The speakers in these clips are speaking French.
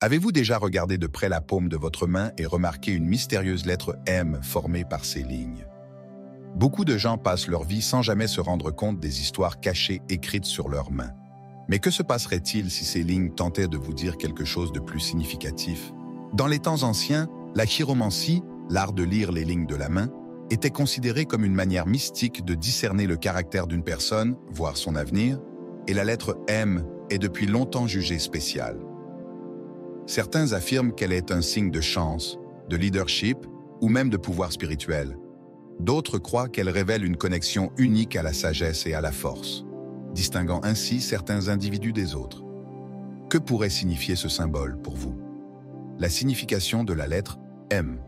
Avez-vous déjà regardé de près la paume de votre main et remarqué une mystérieuse lettre M formée par ces lignes? Beaucoup de gens passent leur vie sans jamais se rendre compte des histoires cachées écrites sur leurs mains. Mais que se passerait-il si ces lignes tentaient de vous dire quelque chose de plus significatif? Dans les temps anciens, la chiromancie, l'art de lire les lignes de la main, était considérée comme une manière mystique de discerner le caractère d'une personne, voire son avenir, et la lettre M est depuis longtemps jugée spéciale. Certains affirment qu'elle est un signe de chance, de leadership ou même de pouvoir spirituel. D'autres croient qu'elle révèle une connexion unique à la sagesse et à la force, distinguant ainsi certains individus des autres. Que pourrait signifier ce symbole pour vous? La signification de la lettre M.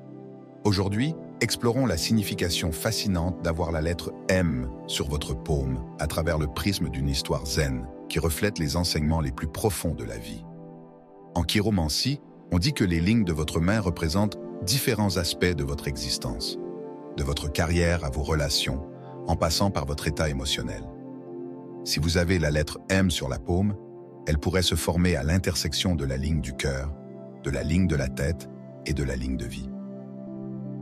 Aujourd'hui, explorons la signification fascinante d'avoir la lettre M sur votre paume à travers le prisme d'une histoire zen qui reflète les enseignements les plus profonds de la vie. En chiromancie, on dit que les lignes de votre main représentent différents aspects de votre existence, de votre carrière à vos relations, en passant par votre état émotionnel. Si vous avez la lettre M sur la paume, elle pourrait se former à l'intersection de la ligne du cœur, de la ligne de la tête et de la ligne de vie.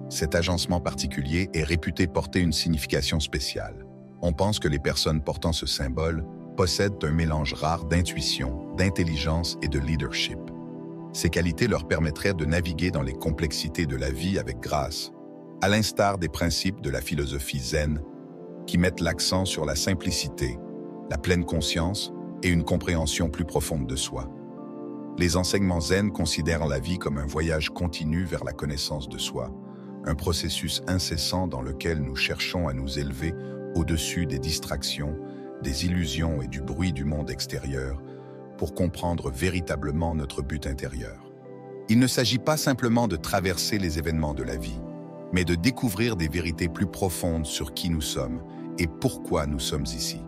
Cet agencement particulier est réputé porter une signification spéciale. On pense que les personnes portant ce symbole possèdent un mélange rare d'intuition, d'intelligence et de leadership. Ces qualités leur permettraient de naviguer dans les complexités de la vie avec grâce, à l'instar des principes de la philosophie zen, qui mettent l'accent sur la simplicité, la pleine conscience et une compréhension plus profonde de soi. Les enseignements zen considèrent la vie comme un voyage continu vers la connaissance de soi, un processus incessant dans lequel nous cherchons à nous élever au-dessus des distractions, des illusions et du bruit du monde extérieur pour comprendre véritablement notre but intérieur. Il ne s'agit pas simplement de traverser les événements de la vie, mais de découvrir des vérités plus profondes sur qui nous sommes et pourquoi nous sommes ici.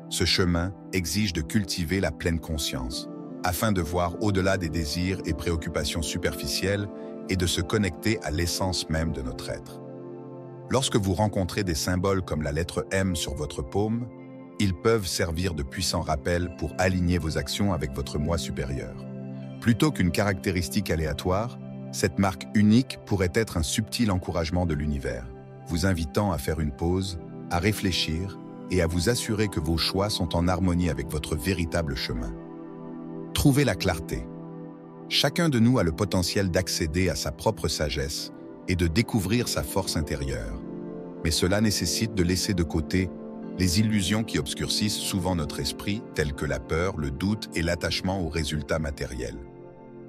Ce chemin exige de cultiver la pleine conscience, afin de voir au-delà des désirs et préoccupations superficielles et de se connecter à l'essence même de notre être. Lorsque vous rencontrez des symboles comme la lettre M sur votre paume, ils peuvent servir de puissants rappels pour aligner vos actions avec votre moi supérieur. Plutôt qu'une caractéristique aléatoire, cette marque unique pourrait être un subtil encouragement de l'univers, vous invitant à faire une pause, à réfléchir et à vous assurer que vos choix sont en harmonie avec votre véritable chemin. Trouvez la clarté. Chacun de nous a le potentiel d'accéder à sa propre sagesse et de découvrir sa force intérieure. Mais cela nécessite de laisser de côté les illusions qui obscurcissent souvent notre esprit, telles que la peur, le doute et l'attachement aux résultats matériels.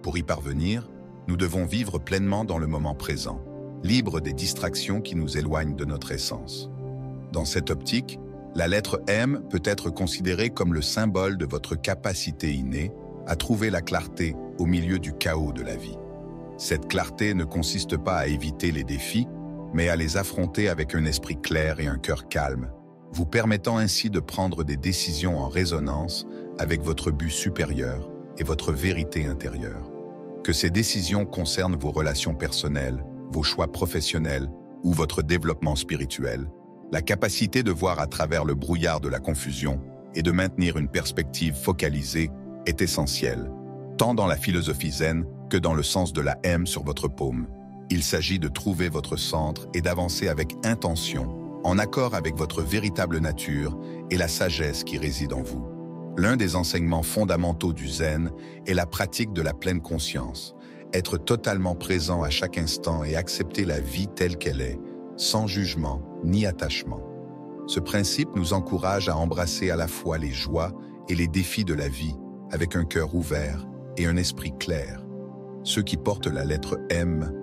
Pour y parvenir, nous devons vivre pleinement dans le moment présent, libres des distractions qui nous éloignent de notre essence. Dans cette optique, la lettre M peut être considérée comme le symbole de votre capacité innée à trouver la clarté au milieu du chaos de la vie. Cette clarté ne consiste pas à éviter les défis, mais à les affronter avec un esprit clair et un cœur calme, vous permettant ainsi de prendre des décisions en résonance avec votre but supérieur et votre vérité intérieure. Que ces décisions concernent vos relations personnelles, vos choix professionnels ou votre développement spirituel, la capacité de voir à travers le brouillard de la confusion et de maintenir une perspective focalisée est essentielle, tant dans la philosophie zen que dans le sens de la M sur votre paume. Il s'agit de trouver votre centre et d'avancer avec intention, en accord avec votre véritable nature et la sagesse qui réside en vous. L'un des enseignements fondamentaux du zen est la pratique de la pleine conscience, être totalement présent à chaque instant et accepter la vie telle qu'elle est, sans jugement ni attachement. Ce principe nous encourage à embrasser à la fois les joies et les défis de la vie, avec un cœur ouvert et un esprit clair. Ceux qui portent la lettre M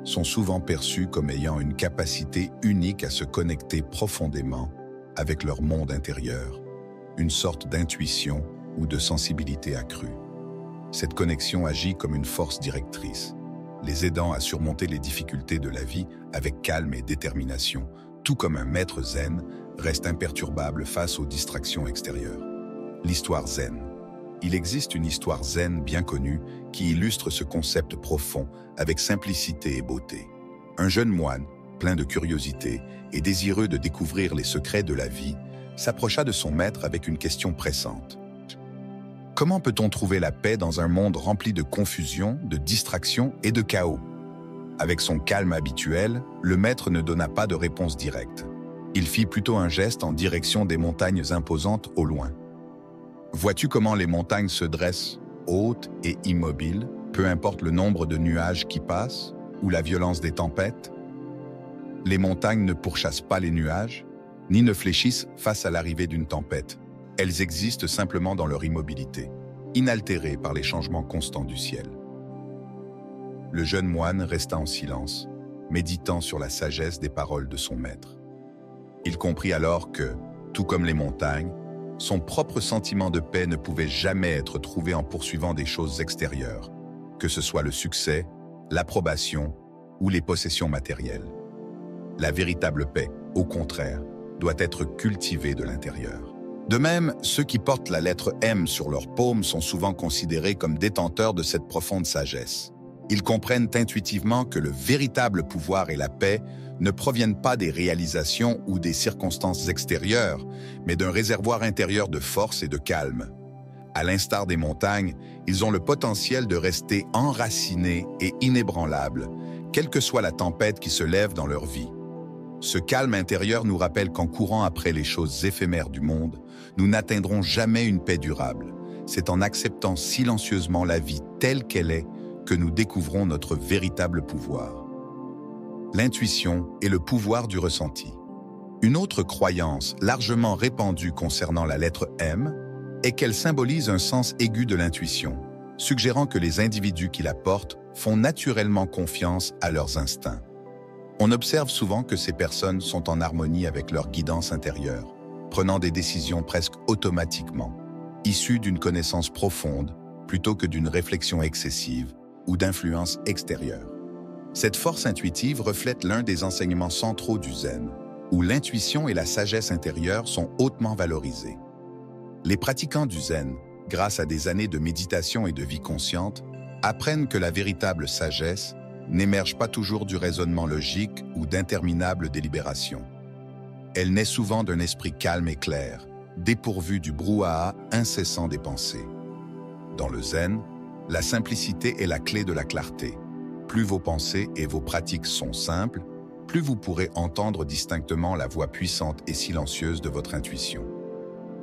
sont souvent perçus comme ayant une capacité unique à se connecter profondément avec leur monde intérieur, une sorte d'intuition ou de sensibilité accrue. Cette connexion agit comme une force directrice, les aidant à surmonter les difficultés de la vie avec calme et détermination, tout comme un maître zen reste imperturbable face aux distractions extérieures. L'histoire zen. Il existe une histoire zen bien connue qui illustre ce concept profond avec simplicité et beauté. Un jeune moine, plein de curiosité et désireux de découvrir les secrets de la vie, s'approcha de son maître avec une question pressante. « comment peut-on trouver la paix dans un monde rempli de confusion, de distraction et de chaos? Avec son calme habituel, le maître ne donna pas de réponse directe. Il fit plutôt un geste en direction des montagnes imposantes au loin. Vois-tu comment les montagnes se dressent, hautes et immobiles, peu importe le nombre de nuages qui passent ou la violence des tempêtes? Les montagnes ne pourchassent pas les nuages, ni ne fléchissent face à l'arrivée d'une tempête. Elles existent simplement dans leur immobilité, inaltérées par les changements constants du ciel. Le jeune moine resta en silence, méditant sur la sagesse des paroles de son maître. Il comprit alors que, tout comme les montagnes, son propre sentiment de paix ne pouvait jamais être trouvé en poursuivant des choses extérieures, que ce soit le succès, l'approbation ou les possessions matérielles. La véritable paix, au contraire, doit être cultivée de l'intérieur. De même, ceux qui portent la lettre M sur leur paume sont souvent considérés comme détenteurs de cette profonde sagesse. Ils comprennent intuitivement que le véritable pouvoir et la paix ne proviennent pas des réalisations ou des circonstances extérieures, mais d'un réservoir intérieur de force et de calme. À l'instar des montagnes, ils ont le potentiel de rester enracinés et inébranlables, quelle que soit la tempête qui se lève dans leur vie. Ce calme intérieur nous rappelle qu'en courant après les choses éphémères du monde, nous n'atteindrons jamais une paix durable. C'est en acceptant silencieusement la vie telle qu'elle est que nous découvrons notre véritable pouvoir. L'intuition est le pouvoir du ressenti. Une autre croyance largement répandue concernant la lettre M est qu'elle symbolise un sens aigu de l'intuition, suggérant que les individus qui la portent font naturellement confiance à leurs instincts. On observe souvent que ces personnes sont en harmonie avec leur guidance intérieure, prenant des décisions presque automatiquement, issues d'une connaissance profonde plutôt que d'une réflexion excessive ou d'influence extérieure. Cette force intuitive reflète l'un des enseignements centraux du Zen, où l'intuition et la sagesse intérieure sont hautement valorisées. Les pratiquants du Zen, grâce à des années de méditation et de vie consciente, apprennent que la véritable sagesse n'émerge pas toujours du raisonnement logique ou d'interminables délibérations. Elle naît souvent d'un esprit calme et clair, dépourvu du brouhaha incessant des pensées. Dans le Zen, la simplicité est la clé de la clarté. Plus vos pensées et vos pratiques sont simples, plus vous pourrez entendre distinctement la voix puissante et silencieuse de votre intuition.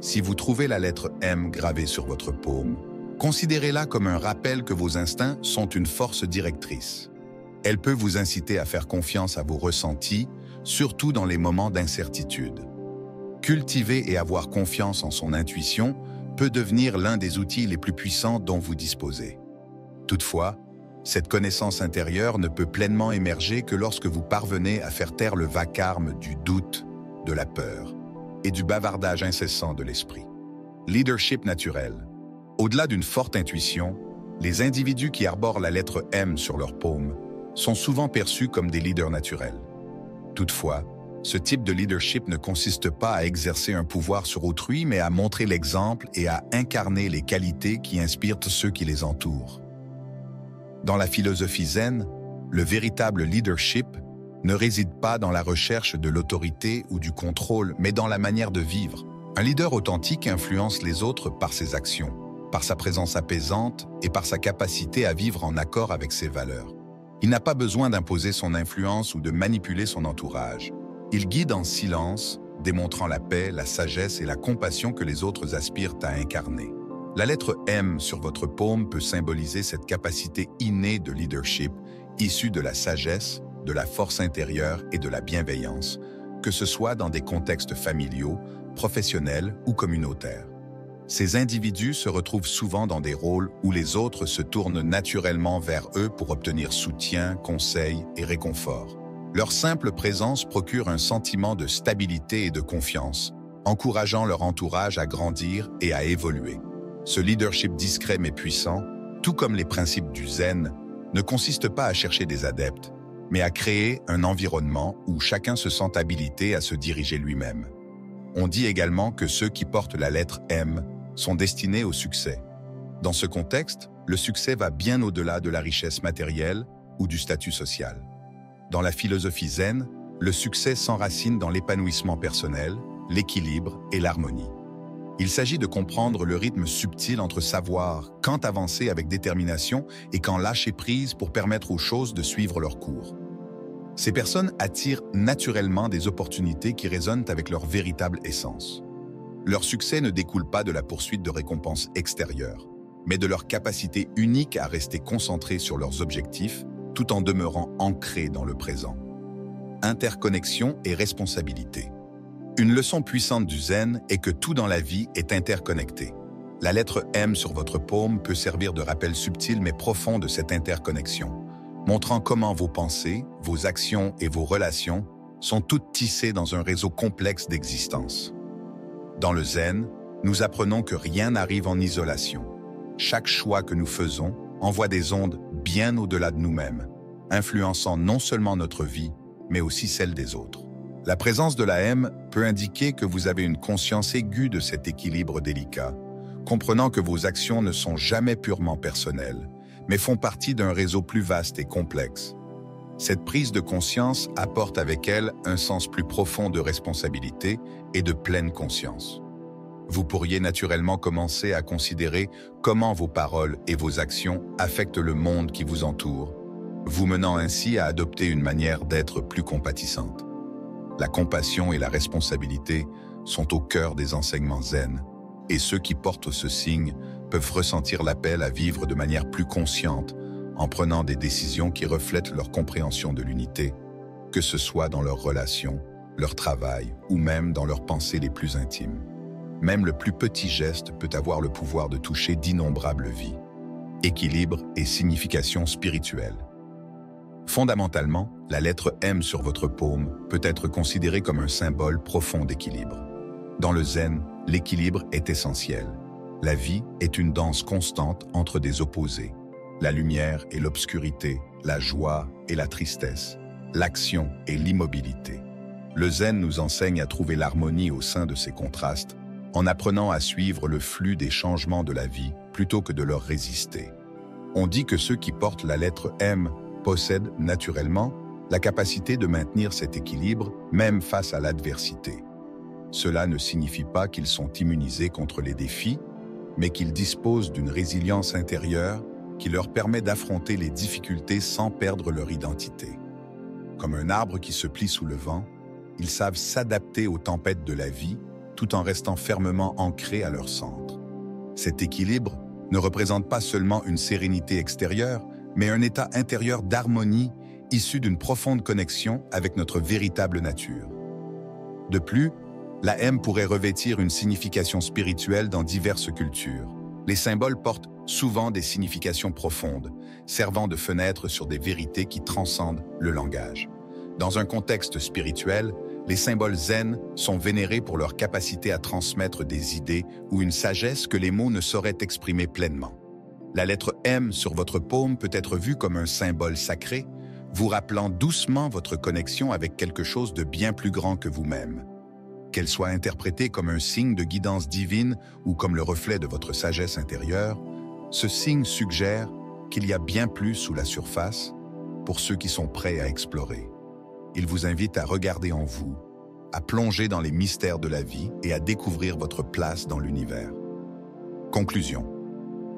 Si vous trouvez la lettre M gravée sur votre paume, considérez-la comme un rappel que vos instincts sont une force directrice. Elle peut vous inciter à faire confiance à vos ressentis, surtout dans les moments d'incertitude. Cultiver et avoir confiance en son intuition peut devenir l'un des outils les plus puissants dont vous disposez. Toutefois, cette connaissance intérieure ne peut pleinement émerger que lorsque vous parvenez à faire taire le vacarme du doute, de la peur et du bavardage incessant de l'esprit. Leadership naturel. Au-delà d'une forte intuition, les individus qui arborent la lettre M sur leur paume sont souvent perçus comme des leaders naturels. Toutefois, ce type de leadership ne consiste pas à exercer un pouvoir sur autrui, mais à montrer l'exemple et à incarner les qualités qui inspirent ceux qui les entourent. Dans la philosophie zen, le véritable leadership ne réside pas dans la recherche de l'autorité ou du contrôle, mais dans la manière de vivre. Un leader authentique influence les autres par ses actions, par sa présence apaisante et par sa capacité à vivre en accord avec ses valeurs. Il n'a pas besoin d'imposer son influence ou de manipuler son entourage. Il guide en silence, démontrant la paix, la sagesse et la compassion que les autres aspirent à incarner. La lettre M sur votre paume peut symboliser cette capacité innée de leadership, issue de la sagesse, de la force intérieure et de la bienveillance, que ce soit dans des contextes familiaux, professionnels ou communautaires. Ces individus se retrouvent souvent dans des rôles où les autres se tournent naturellement vers eux pour obtenir soutien, conseil et réconfort. Leur simple présence procure un sentiment de stabilité et de confiance, encourageant leur entourage à grandir et à évoluer. Ce leadership discret mais puissant, tout comme les principes du Zen, ne consiste pas à chercher des adeptes, mais à créer un environnement où chacun se sent habilité à se diriger lui-même. On dit également que ceux qui portent la lettre M sont destinés au succès. Dans ce contexte, le succès va bien au-delà de la richesse matérielle ou du statut social. Dans la philosophie zen, le succès s'enracine dans l'épanouissement personnel, l'équilibre et l'harmonie. Il s'agit de comprendre le rythme subtil entre savoir quand avancer avec détermination et quand lâcher prise pour permettre aux choses de suivre leur cours. Ces personnes attirent naturellement des opportunités qui résonnent avec leur véritable essence. Leur succès ne découle pas de la poursuite de récompenses extérieures, mais de leur capacité unique à rester concentrés sur leurs objectifs tout en demeurant ancrés dans le présent. Interconnexion et responsabilité. Une leçon puissante du zen est que tout dans la vie est interconnecté. La lettre M sur votre paume peut servir de rappel subtil mais profond de cette interconnexion, montrant comment vos pensées, vos actions et vos relations sont toutes tissées dans un réseau complexe d'existence. Dans le zen, nous apprenons que rien n'arrive en isolation. Chaque choix que nous faisons envoie des ondes bien au-delà de nous-mêmes, influençant non seulement notre vie, mais aussi celle des autres. La présence de la M peut indiquer que vous avez une conscience aiguë de cet équilibre délicat, comprenant que vos actions ne sont jamais purement personnelles, mais font partie d'un réseau plus vaste et complexe. Cette prise de conscience apporte avec elle un sens plus profond de responsabilité et de pleine conscience. Vous pourriez naturellement commencer à considérer comment vos paroles et vos actions affectent le monde qui vous entoure, vous menant ainsi à adopter une manière d'être plus compatissante. La compassion et la responsabilité sont au cœur des enseignements zen, et ceux qui portent ce signe peuvent ressentir l'appel à vivre de manière plus consciente en prenant des décisions qui reflètent leur compréhension de l'unité, que ce soit dans leurs relations, leur travail ou même dans leurs pensées les plus intimes. Même le plus petit geste peut avoir le pouvoir de toucher d'innombrables vies. Équilibre et signification spirituelle. Fondamentalement, la lettre M sur votre paume peut être considérée comme un symbole profond d'équilibre. Dans le zen, l'équilibre est essentiel. La vie est une danse constante entre des opposés. La lumière et l'obscurité, la joie et la tristesse, l'action et l'immobilité. Le zen nous enseigne à trouver l'harmonie au sein de ces contrastes, en apprenant à suivre le flux des changements de la vie plutôt que de leur résister. On dit que ceux qui portent la lettre M possèdent naturellement la capacité de maintenir cet équilibre même face à l'adversité. Cela ne signifie pas qu'ils sont immunisés contre les défis, mais qu'ils disposent d'une résilience intérieure qui leur permet d'affronter les difficultés sans perdre leur identité. Comme un arbre qui se plie sous le vent, ils savent s'adapter aux tempêtes de la vie tout en restant fermement ancrés à leur centre. Cet équilibre ne représente pas seulement une sérénité extérieure, mais un état intérieur d'harmonie issu d'une profonde connexion avec notre véritable nature. De plus, la M pourrait revêtir une signification spirituelle dans diverses cultures. Les symboles portent souvent des significations profondes, servant de fenêtre sur des vérités qui transcendent le langage. Dans un contexte spirituel, les symboles zen sont vénérés pour leur capacité à transmettre des idées ou une sagesse que les mots ne sauraient exprimer pleinement. La lettre M sur votre paume peut être vue comme un symbole sacré, vous rappelant doucement votre connexion avec quelque chose de bien plus grand que vous-même. Qu'elle soit interprétée comme un signe de guidance divine ou comme le reflet de votre sagesse intérieure, ce signe suggère qu'il y a bien plus sous la surface pour ceux qui sont prêts à explorer. Il vous invite à regarder en vous, à plonger dans les mystères de la vie et à découvrir votre place dans l'univers. Conclusion.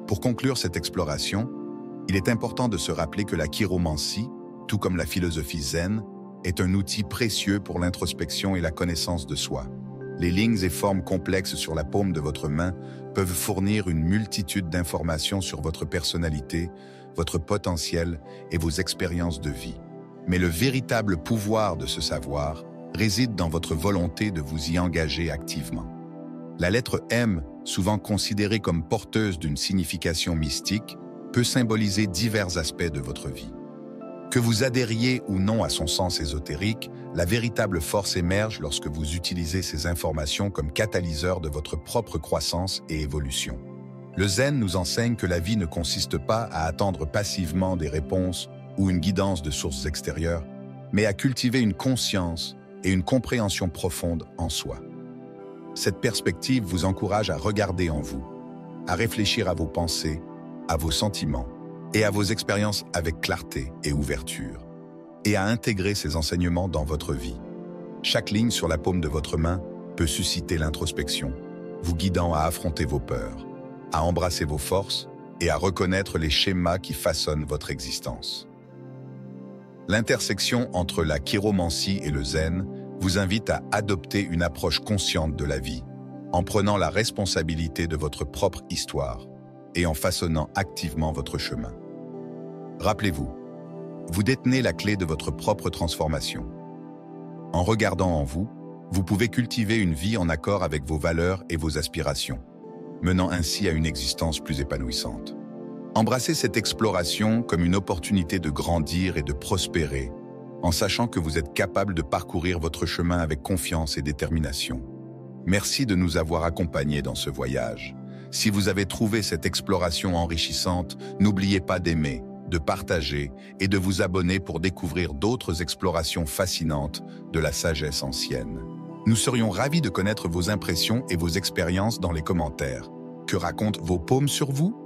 Pour conclure cette exploration, il est important de se rappeler que la chiromancie, tout comme la philosophie zen, est un outil précieux pour l'introspection et la connaissance de soi. Les lignes et formes complexes sur la paume de votre main peuvent fournir une multitude d'informations sur votre personnalité, votre potentiel et vos expériences de vie. Mais le véritable pouvoir de ce savoir réside dans votre volonté de vous y engager activement. La lettre M, souvent considérée comme porteuse d'une signification mystique, peut symboliser divers aspects de votre vie. Que vous adhériez ou non à son sens ésotérique, la véritable force émerge lorsque vous utilisez ces informations comme catalyseur de votre propre croissance et évolution. Le zen nous enseigne que la vie ne consiste pas à attendre passivement des réponses ou une guidance de sources extérieures, mais à cultiver une conscience et une compréhension profonde en soi. Cette perspective vous encourage à regarder en vous, à réfléchir à vos pensées, à vos sentiments et à vos expériences avec clarté et ouverture, et à intégrer ces enseignements dans votre vie. Chaque ligne sur la paume de votre main peut susciter l'introspection, vous guidant à affronter vos peurs, à embrasser vos forces et à reconnaître les schémas qui façonnent votre existence. L'intersection entre la chiromancie et le zen vous invite à adopter une approche consciente de la vie, en prenant la responsabilité de votre propre histoire et en façonnant activement votre chemin. Rappelez-vous, vous détenez la clé de votre propre transformation. En regardant en vous, vous pouvez cultiver une vie en accord avec vos valeurs et vos aspirations, menant ainsi à une existence plus épanouissante. Embrassez cette exploration comme une opportunité de grandir et de prospérer, en sachant que vous êtes capable de parcourir votre chemin avec confiance et détermination. Merci de nous avoir accompagnés dans ce voyage. Si vous avez trouvé cette exploration enrichissante, n'oubliez pas d'aimer, de partager et de vous abonner pour découvrir d'autres explorations fascinantes de la sagesse ancienne. Nous serions ravis de connaître vos impressions et vos expériences dans les commentaires. Que racontent vos paumes sur vous?